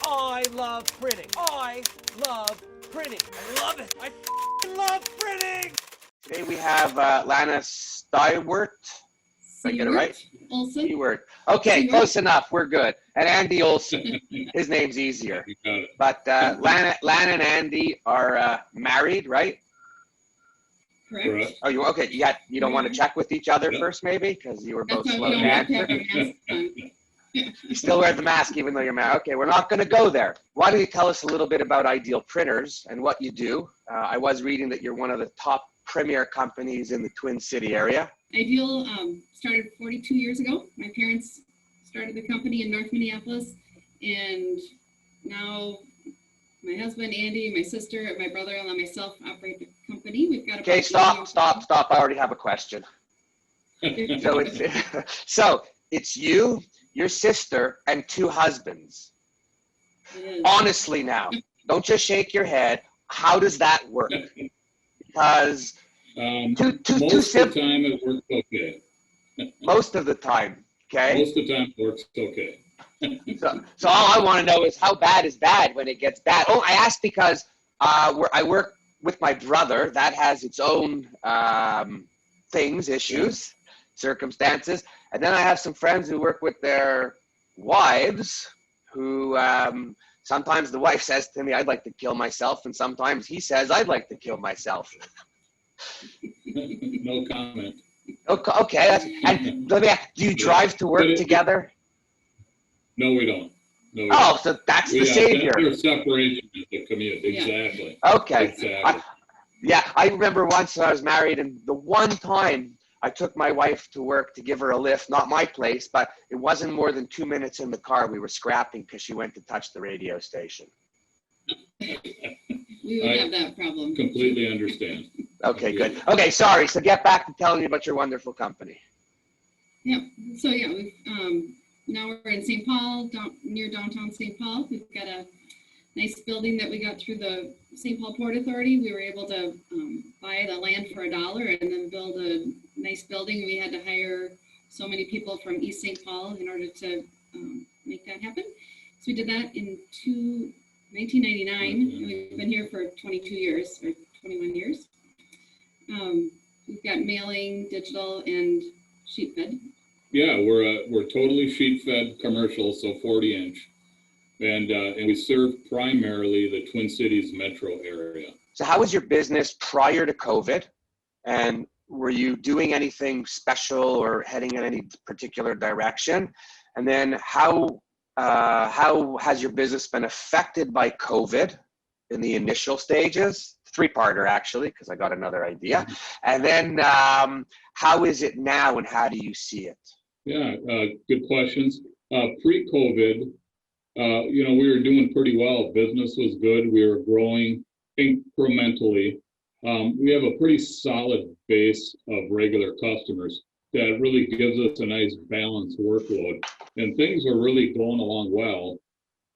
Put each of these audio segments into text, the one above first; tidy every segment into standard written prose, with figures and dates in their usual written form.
I love printing. I love printing. I love it. I love printing. Today we have Lana Siewert. Did I get it right? Olson. Siewert. Okay, close enough. We're good. And Andy Olson. His name's easier. But Lana and Andy are married, right? Correct. Oh, you okay? You don't want to check with each other first, maybe, because you were both slow to answer. You still wear the mask even though you're married. Okay, we're not going to go there. Why don't you tell us a little bit about Ideal Printers and what you do? I was reading that you're one of the top premier companies in the Twin City area. Ideal started 42 years ago. My parents started the company in North Minneapolis, and now my husband Andy, my sister, my brother-in-law, myself operate the company. We've got okay. Stop. I already have a question. So it's you, your sister, and two husbands. Honestly, now, don't just shake your head. How does that work? Because most of the time it works okay. Most of the time, okay? Most of the time it works okay. So all I want to know is how bad is bad when it gets bad? Oh, I asked because I work with my brother. That has its own things, issues, circumstances. And then I have some friends who work with their wives who sometimes the wife says to me, I'd like to kill myself. And sometimes he says, I'd like to kill myself. No comment. Okay. And let me ask, do you drive to work together? No, we don't. No, we don't. So that's the savior. There's separation is the commute. Exactly. Okay. Exactly. I remember once I was married, and the one time I took my wife to work to give her a lift, not my place, but it wasn't more than 2 minutes in the car. We were scrapping because she went to touch the radio station. We would have that problem. Completely understand. Okay, good. Okay, sorry. So get back to telling me about your wonderful company. Yeah. So we've now we're in St. Paul, near downtown St. Paul. We've got a nice building that we got through the St. Paul Port Authority. We were able to buy the land for $1 and then build a nice building. We had to hire so many people from East St. Paul in order to make that happen. So we did that in 1999. And we've been here for 22 years or 21 years. We've got mailing, digital, and sheet fed. Yeah, we're totally sheet fed commercial, so 40-inch. And we serve primarily the Twin Cities metro area. So how was your business prior to COVID? And were you doing anything special or heading in any particular direction? And then how has your business been affected by COVID in the initial stages? Three-parter, actually, because I got another idea. And then how is it now and how do you see it? Yeah, good questions. Pre-COVID, we were doing pretty well. Business was good. We were growing incrementally. We have a pretty solid base of regular customers that really gives us a nice balanced workload. And things were really going along well.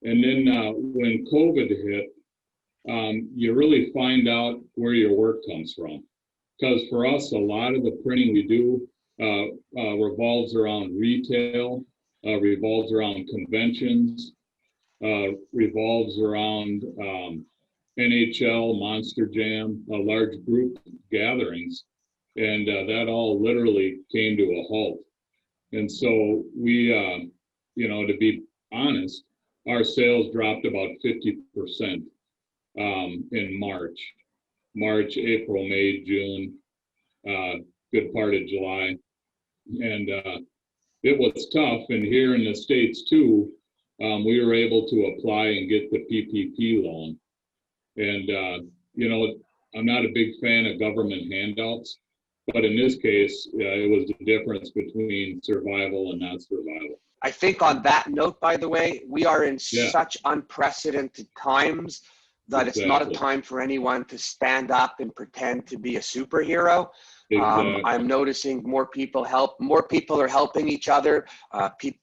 And then when COVID hit, you really find out where your work comes from. Because for us, a lot of the printing we do revolves around retail, revolves around conventions, revolves around NHL, Monster Jam, large group gatherings. And that all literally came to a halt. And so we, to be honest, our sales dropped about 50% in March, April, May, June, good part of July. And it was tough. And here in the States too, we were able to apply and get the PPP loan. And, I'm not a big fan of government handouts, but in this case, it was the difference between survival and not survival. I think on that note, by the way, we are in such unprecedented times that it's not a time for anyone to stand up and pretend to be a superhero. Exactly. I'm noticing more people are helping each other.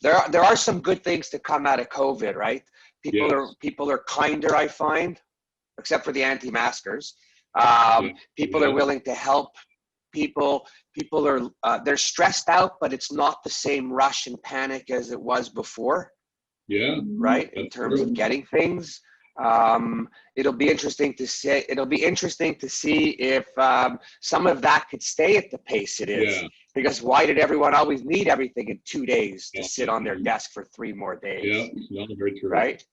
There are some good things to come out of COVID, right? People are kinder, I find, except for the anti-maskers. People are willing to help people. People are they're stressed out, but it's not the same rush and panic as it was before. Yeah. Right? In terms of getting things. It'll be interesting to see. It'll be interesting to see if some of that could stay at the pace it is. Yeah. Because why did everyone always need everything in 2 days to sit on their desk for 3 more days? Yeah, no, very true. Right?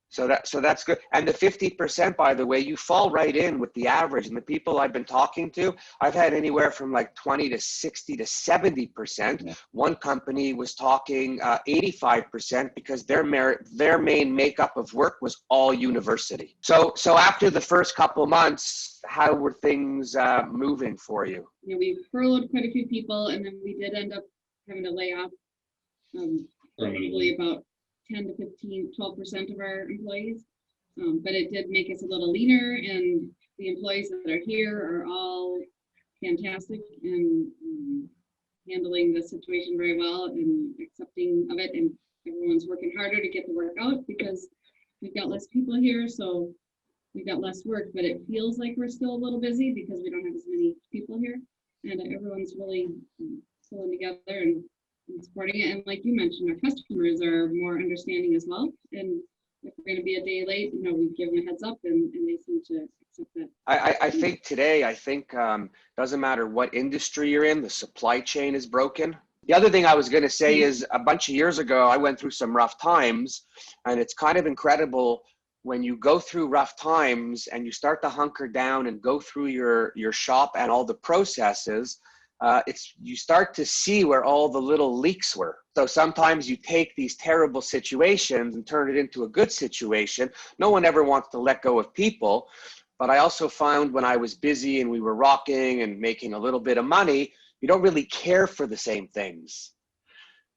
So that's good. And the 50%, by the way, you fall right in with the average. And the people I've been talking to, I've had anywhere from like 20 to 60 to 70%. Yeah. One company was talking 85% because their main makeup of work was all university. So after the first couple months, how were things moving for you? You know, we furloughed quite a few people, and then we did end up having to lay off probably about 10 to 15, 12% of our employees. But it did make us a little leaner, and the employees that are here are all fantastic and handling the situation very well and accepting of it. And everyone's working harder to get the work out because we've got less people here. So we've got less work, but it feels like we're still a little busy because we don't have as many people here. And everyone's really pulling together and supporting it. And like you mentioned, our customers are more understanding as well. And if we're going to be a day late, you know, we give them a heads up, and they seem to accept that. I think today, doesn't matter what industry you're in, the supply chain is broken. The other thing I was going to say is a bunch of years ago, I went through some rough times, and it's kind of incredible when you go through rough times and you start to hunker down and go through your shop and all the processes. You start to see where all the little leaks were. So sometimes you take these terrible situations and turn it into a good situation. No one ever wants to let go of people. But I also found when I was busy and we were rocking and making a little bit of money, you don't really care for the same things.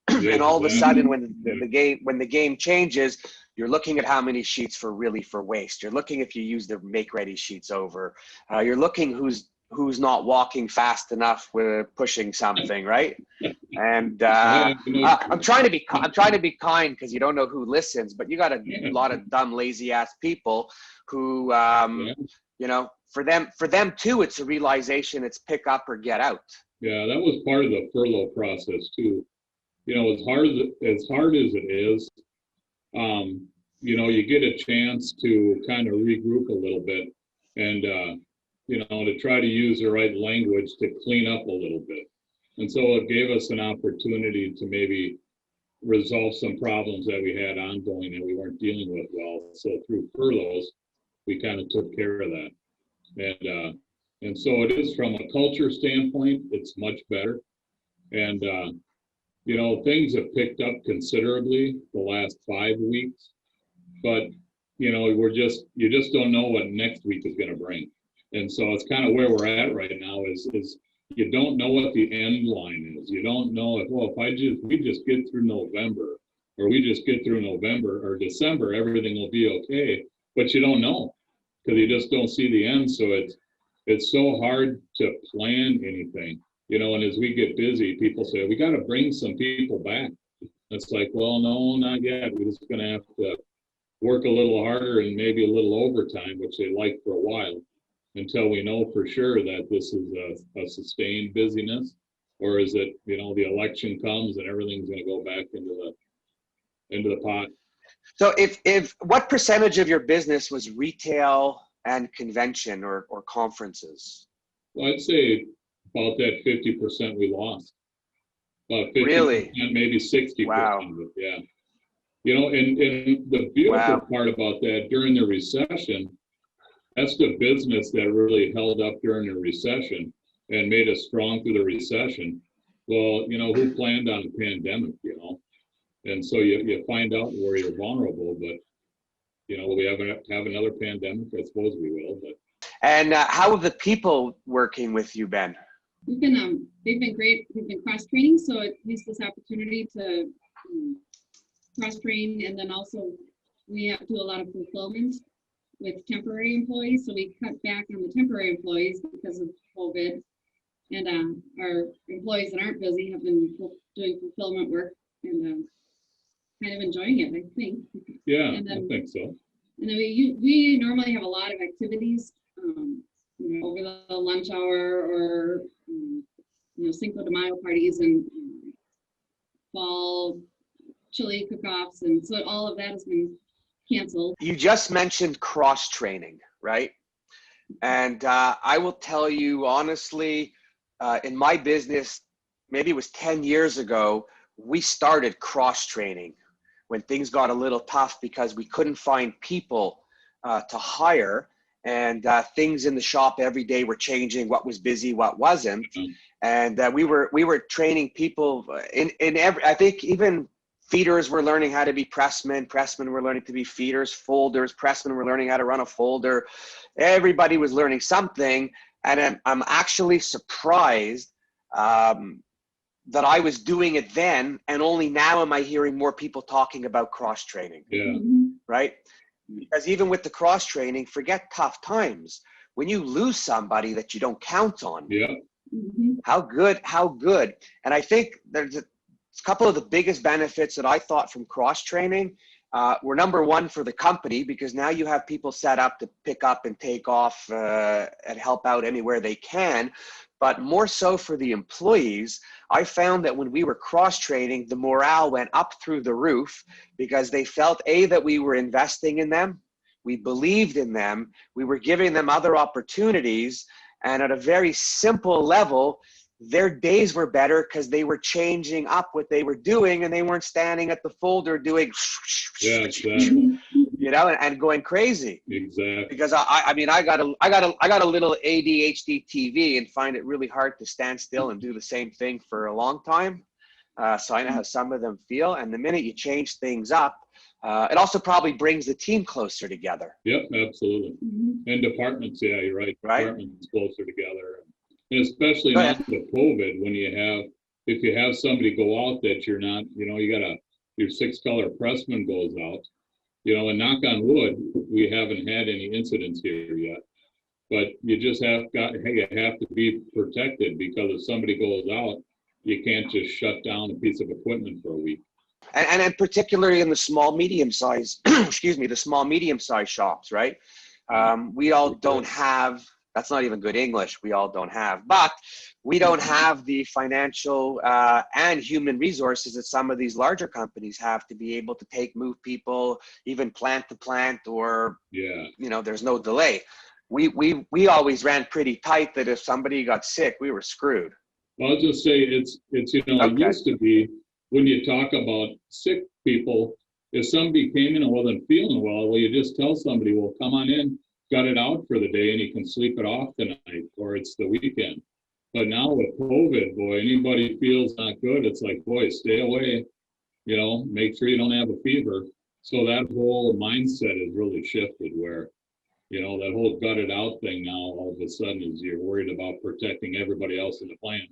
And all of a sudden when the game changes, you're looking at how many sheets for waste. You're looking if you use the make ready sheets over. You're looking who's not walking fast enough with pushing something, right? And I'm trying to be kind because you don't know who listens, but you got a lot of dumb, lazy ass people who, you know, for them too, it's a realization. It's pick up or get out. Yeah, that was part of the furlough process too. You know, as hard as it is, you know, you get a chance to kind of regroup a little bit and, you know, to try to use the right language to clean up a little bit. And so it gave us an opportunity to maybe resolve some problems that we had ongoing that we weren't dealing with well. So through furloughs, we kind of took care of that. And so it is from a culture standpoint, it's much better. And, you know, things have picked up considerably the last 5 weeks, but, you know, you just don't know what next week is going to bring. And so it's kind of where we're at right now is you don't know what the end line is. You don't know if, well, we just get through November or we just get through November or December, everything will be okay, but you don't know because you just don't see the end. So it's so hard to plan anything, you know, and as we get busy, people say, we got to bring some people back. It's like, well, no, not yet. We're just going to have to work a little harder and maybe a little overtime, which they like for a while, until we know for sure that this is a sustained busyness, or is it, you know, the election comes and everything's going to go back into the pot. So if what percentage of your business was retail and convention or conferences? Well, I'd say about that 50% we lost. About 50%, really? Maybe 60%. Wow. Yeah. You know, and the beautiful part about that during the recession, that's the business that really held up during the recession and made us strong through the recession. Well, you know, who planned on a pandemic, you know? And so you find out where you're vulnerable, but, you know, will we have another pandemic? I suppose we will. But. And how have the people working with you been? They've been great. We've been cross-training, so it used this opportunity to cross-train, and then also we have to do a lot of fulfillment with temporary employees, so we cut back on the temporary employees because of COVID, and our employees that aren't busy have been doing fulfillment work and kind of enjoying it, I think. Yeah, I think so. And then we normally have a lot of activities, you know, over the lunch hour or you know, Cinco de Mayo parties and fall chili cook-offs, and so all of that has been canceled. You just mentioned cross-training, right? And I will tell you honestly, in my business, maybe it was 10 years ago, we started cross-training when things got a little tough because we couldn't find people to hire, and things in the shop every day were changing, what was busy, what wasn't. And we were training people in every, I think even feeders were learning how to be pressmen were learning to be feeders, folders, pressmen were learning how to run a folder. Everybody was learning something. And I'm actually surprised that I was doing it then, and only now am I hearing more people talking about cross training. Yeah. Right? Because even with the cross training, forget tough times. When you lose somebody that you don't count on, Yeah. how good. And I think there's a couple of the biggest benefits that I thought from cross training were, number one, for the company, because now you have people set up to pick up and take off and help out anywhere they can. But more so for the employees, I found that when we were cross-training, the morale went up through the roof because they felt, A, that we were investing in them, we believed in them, we were giving them other opportunities, and at a very simple level, their days were better because they were changing up what they were doing, and they weren't standing at the folder doing, Yeah, exactly. you know, and going crazy. Exactly. Because I mean, I got a little ADHD TV and find it really hard to stand still and do the same thing for a long time. So I know how some of them feel. And the minute you change things up, it also probably brings the team closer together. Yep, absolutely. And departments, yeah, you're right. Departments closer together. And especially now with COVID, when if you have somebody go out that you're not, you know, your 6-color pressman goes out, you know, and knock on wood, we haven't had any incidents here yet. But you just you have to be protected, because if somebody goes out, you can't just shut down a piece of equipment for a week. And particularly in the small, medium-sized, the small, medium-sized shops, right? We all don't have, that's not even good English, we all don't have, but we don't have the financial and human resources that some of these larger companies have to be able to move people, even plant to plant, or, you know, there's no delay. We always ran pretty tight that if somebody got sick, we were screwed. Well, I'll just say it's you know, it used to be, when you talk about sick people, if somebody came in and wasn't feeling well, you just tell somebody, well, come on in, gut it out for the day, and you can sleep it off tonight, or it's the weekend. But now with COVID, boy, anybody feels not good, it's like, boy, stay away, you know, make sure you don't have a fever. So that whole mindset has really shifted, where, you know, that whole gutted out thing now all of a sudden is you're worried about protecting everybody else in the plant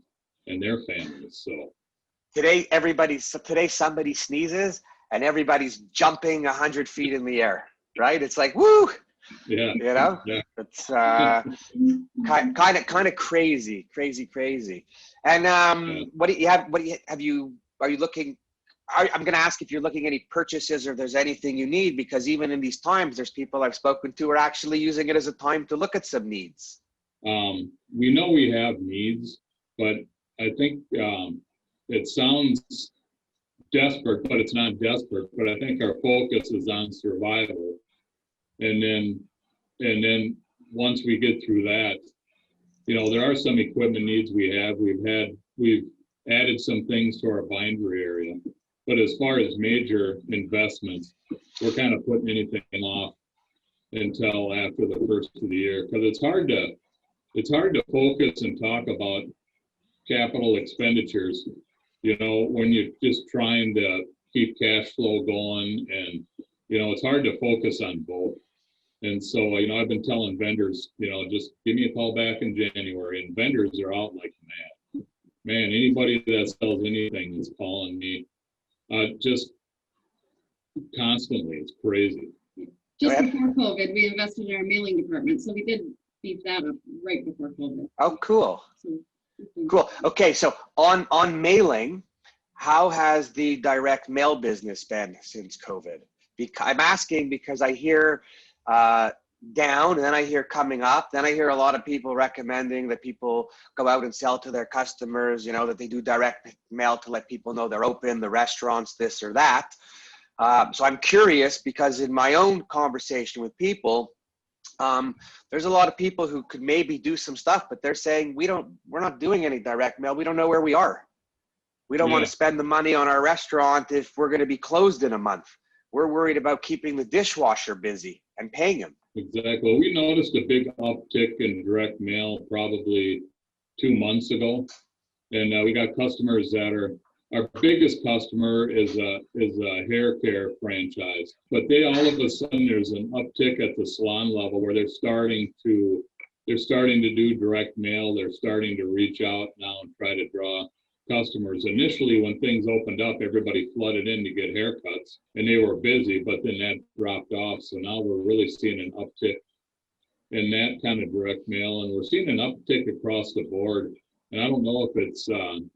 and their families. So today somebody sneezes and everybody's jumping 100 feet in the air, right? It's like, woo! Yeah. You know, it's kind of crazy. And what do you have? Are you looking? I'm going to ask if you're looking at any purchases, or if there's anything you need, because even in these times, there's people I've spoken to who are actually using it as a time to look at some needs. We know we have needs, but I think it sounds desperate, but it's not desperate. But I think our focus is on survival. And then once we get through that, you know, there are some equipment needs we have. We've added some things to our bindery area, but as far as major investments, we're kind of putting anything off until after the first of the year, because it's hard to focus and talk about capital expenditures, you know, when you're just trying to keep cash flow going, and, you know, it's hard to focus on both. And so, you know, I've been telling vendors, you know, just give me a call back in January, and vendors are out like mad. Man, anybody that sells anything is calling me just constantly. It's crazy. Just before COVID, we invested in our mailing department, so we did beef that up right before COVID. Oh, cool. Cool. Okay, so on mailing, how has the direct mail business been since COVID? I'm asking because I hear down, and then I hear coming up. Then I hear a lot of people recommending that people go out and sell to their customers, you know, that they do direct mail to let people know they're open, the restaurants, this or that. So I'm curious because in my own conversation with people, there's a lot of people who could maybe do some stuff, but they're saying we're not doing any direct mail. We don't know where we are. We don't want to spend the money on our restaurant if we're going to be closed in a month. We're worried about keeping the dishwasher busy and paying him. Exactly. We noticed a big uptick in direct mail probably 2 months ago. And we got customers that are, our biggest customer is a hair care franchise. But they all of a sudden, there's an uptick at the salon level where they're starting to do direct mail. They're starting to reach out now and try to draw customers. Initially, when things opened up, everybody flooded in to get haircuts and they were busy, but then that dropped off. So now we're really seeing an uptick in that kind of direct mail, and we're seeing an uptick across the board. And I don't know if it's,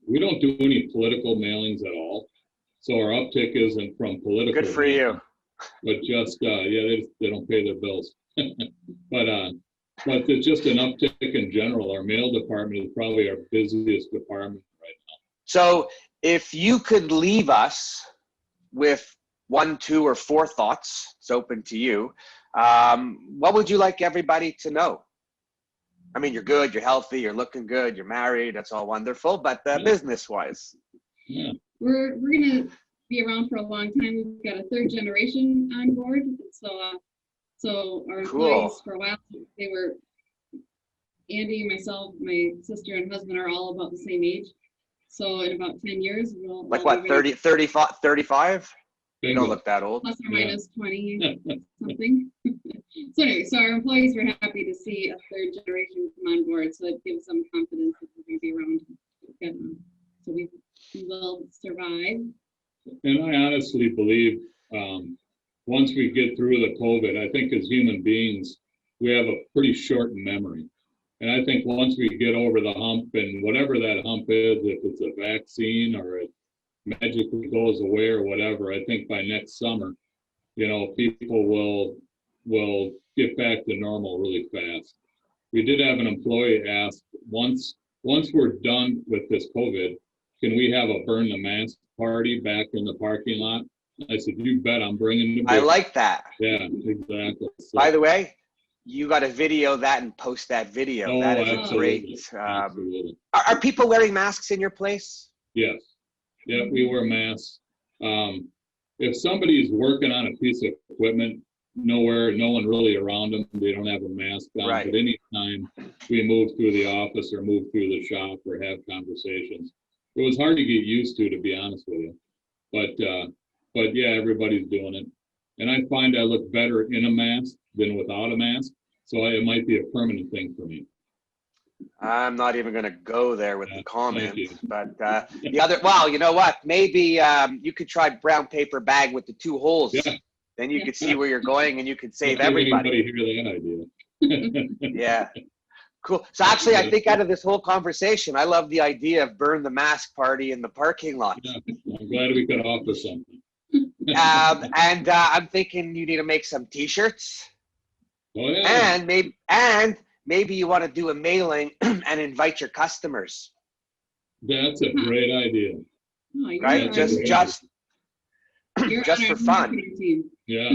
we don't do any political mailings at all. So our uptick isn't from political. Good for you. But just, they don't pay their bills. But it's just an uptick in general. Our mail department is probably our busiest department right now. So if you could leave us with 1, 2, or 4 thoughts, it's open to you. What would you like everybody to know? I mean, you're good, you're healthy, you're looking good, you're married, that's all wonderful, but business-wise. Yeah. We're going to be around for a long time. We've got a 3rd generation on board. So our employees for a while, they were, Andy, myself, my sister and husband are all about the same age. So in about 10 years, we'll like what, 35? You don't look that old. Plus or minus 20 something. So anyway, so our employees were happy to see a 3rd generation come on board. So it gives them confidence that we're going to be around. So we will survive. And I honestly believe once we get through the COVID, I think as human beings, we have a pretty short memory. And I think once we get over the hump, and whatever that hump is, if it's a vaccine or it magically goes away or whatever, I think by next summer, you know, people will get back to normal really fast. We did have an employee ask, once we're done with this COVID, can we have a burn the mask party back in the parking lot? I said, you bet, I'm bringing the beer. I like that. Yeah, exactly. So, by the way, you got to video that and post that video. Oh, that is absolutely. great. Absolutely. Are people wearing masks in your place? Yes. Yeah, we wear masks. If somebody's working on a piece of equipment, no one really around them, they don't have a mask on. Right. But anytime we move through the office or move through the shop or have conversations, it was hard to get used to be honest with you. But yeah, everybody's doing it. And I find I look better in a mask than without a mask. So it might be a permanent thing for me. I'm not even going to go there with the comment, but the other, well, you know what? Maybe you could try brown paper bag with the 2 holes. Yeah. Then you could see where you're going and you could save everybody. Anybody hear that idea? Yeah. Cool. So actually, I think out of this whole conversation, I love the idea of burn the mask party in the parking lot. Yeah, I'm glad we could offer something. And I'm thinking you need to make some T-shirts. Oh, yeah. And maybe you want to do a mailing and invite your customers. That's a great idea. Oh, right? Just for fun. Yeah.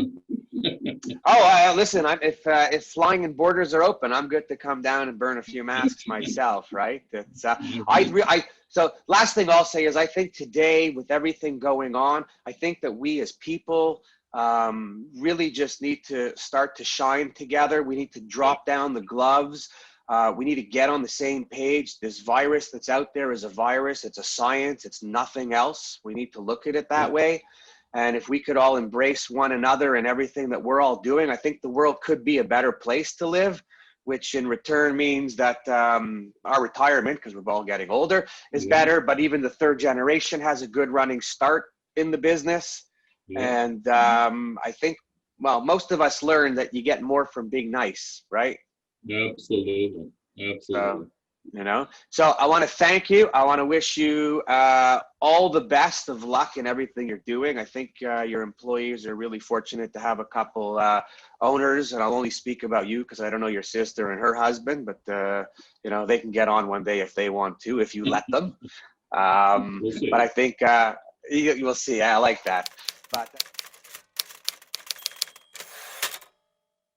Listen, if Flying and Borders are open, I'm good to come down and burn a few masks myself, right? It's so last thing I'll say is I think today with everything going on, I think that we as people really just need to start to shine together. We need to drop down the gloves. We need to get on the same page. This virus that's out there is a virus. It's a science. It's nothing else. We need to look at it that way. And if we could all embrace one another and everything that we're all doing, I think the world could be a better place to live, which in return means that our retirement, because we're all getting older, is better. But even the 3rd generation has a good running start in the business. Yeah. And I think, well, most of us learn that you get more from being nice, right? Absolutely. Absolutely. You know, so I want to thank you. I want to wish you all the best of luck in everything you're doing. I think your employees are really fortunate to have a couple owners, and I'll only speak about you because I don't know your sister and her husband, but you know, they can get on one day if they want to, if you let them. We'll see. But I think you will see. I like that. But